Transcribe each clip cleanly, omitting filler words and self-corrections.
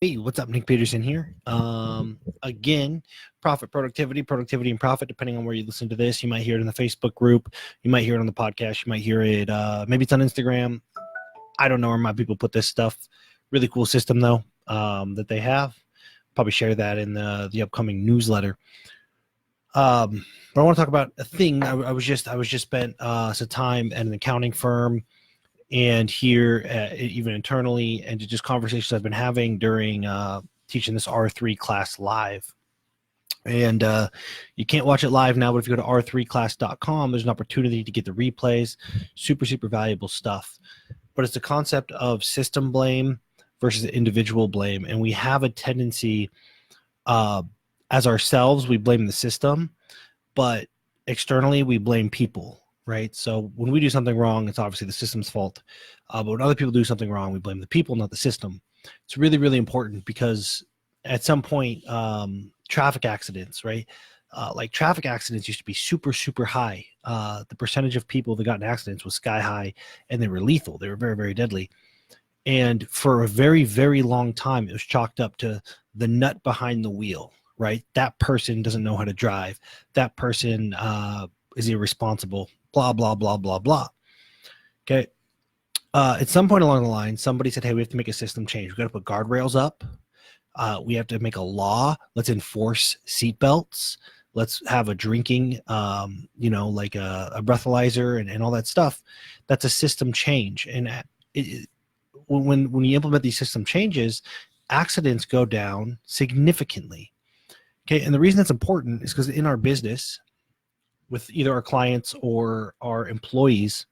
Hey, what's up? Nick Peterson here. Again, productivity, and profit, depending on where you listen to this. You might hear it in the Facebook group. You might hear it on the podcast. You might hear it, maybe it's on Instagram. I don't know where my people put this stuff. Really cool system, though, that they have. Probably share that in the upcoming newsletter. But I want to talk about a thing. I was just spent some time at an accounting firm and here even internally, and just conversations I've been having during teaching this R3 class live. And you can't watch it live now, but if you go to r3class.com, there's an opportunity to get the replays. Super valuable stuff. But it's the concept of system blame versus individual blame. And we have a tendency as ourselves, we blame the system, but externally we blame people. Right. So when we do something wrong, it's obviously the system's fault. But when other people do something wrong, we blame the people, not the system. It's really important because at some point, traffic accidents, right? Like traffic accidents used to be super high. The percentage of people that got in accidents was sky high, and they were lethal. They were very deadly. And for a very long time, it was chalked up to the nut behind the wheel, right? That person doesn't know how to drive. That person is irresponsible. Blah, blah, blah, blah, blah. Okay. At some point along the line, somebody said, hey, we have to make a system change. We got to put guardrails up. We have to make a law. Let's enforce seatbelts. Let's have a drinking, like a breathalyzer and all that stuff. That's a system change. And when you implement these system changes, accidents go down significantly. Okay. And the reason that's important is because in our business, with either our clients or our employees,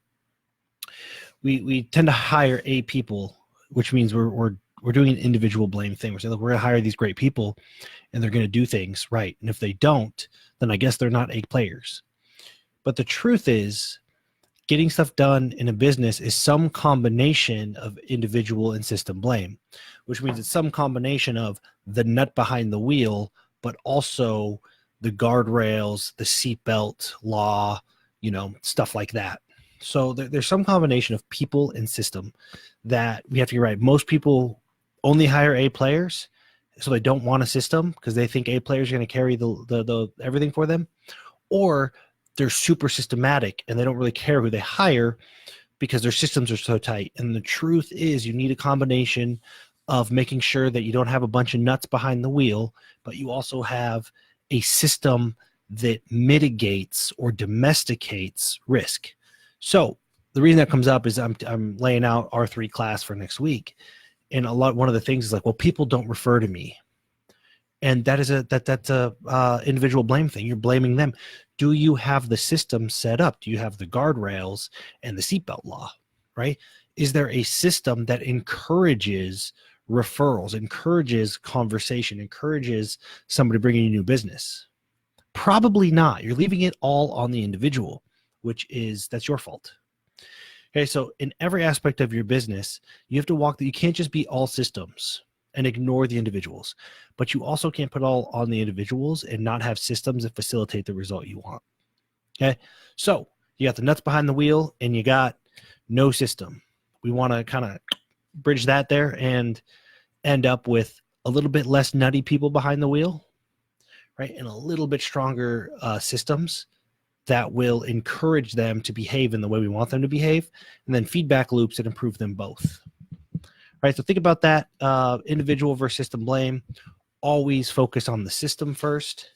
we tend to hire A people, which means we're doing an individual blame thing. We're saying, look, we're going to hire these great people and they're going to do things right. And if they don't, then I guess they're not A players. But the truth is, getting stuff done in a business is some combination of individual and system blame, which means it's some combination of the nut behind the wheel, but also the guardrails, the seatbelt law, stuff like that. So there's some combination of people and system that we have to get right. Most people only hire A players, so they don't want a system because they think A players are going to carry the everything for them, or they're super systematic and they don't really care who they hire because their systems are so tight. And the truth is, you need a combination of making sure that you don't have a bunch of nuts behind the wheel, but you also have a system that mitigates or domesticates risk. So the reason that comes up is I'm laying out R3 class for next week. And one of the things is like, well, people don't refer to me. And that's a individual blame thing. You're blaming them. Do you have the system set up? Do you have the guardrails and the seatbelt law, right? Is there a system that encourages referrals, encourages conversation, encourages somebody bringing you new business? Probably not. You're leaving it all on the individual, that's your fault. Okay, so in every aspect of your business, you have to you can't just be all systems and ignore the individuals, but you also can't put all on the individuals and not have systems that facilitate the result you want. Okay, so you got the nuts behind the wheel and you got no system. We want to kind of bridge that there and end up with a little bit less nutty people behind the wheel, right? And a little bit stronger systems that will encourage them to behave in the way we want them to behave, and then feedback loops that improve them both. Right, so think about that. Individual versus system blame. Always focus on the system first,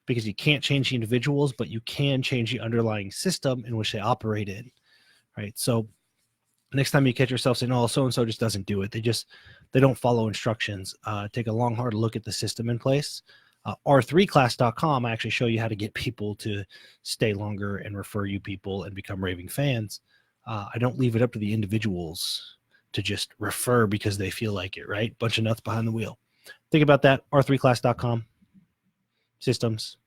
because you can't change the individuals, but you can change the underlying system in which they operate in. Right, so next time you catch yourself saying, oh, so-and-so just doesn't do it, they don't follow instructions, take a long, hard look at the system in place. R3class.com, I actually show you how to get people to stay longer and refer you people and become raving fans. I don't leave it up to the individuals to just refer because they feel like it, right? Bunch of nuts behind the wheel. Think about that. R3class.com. Systems.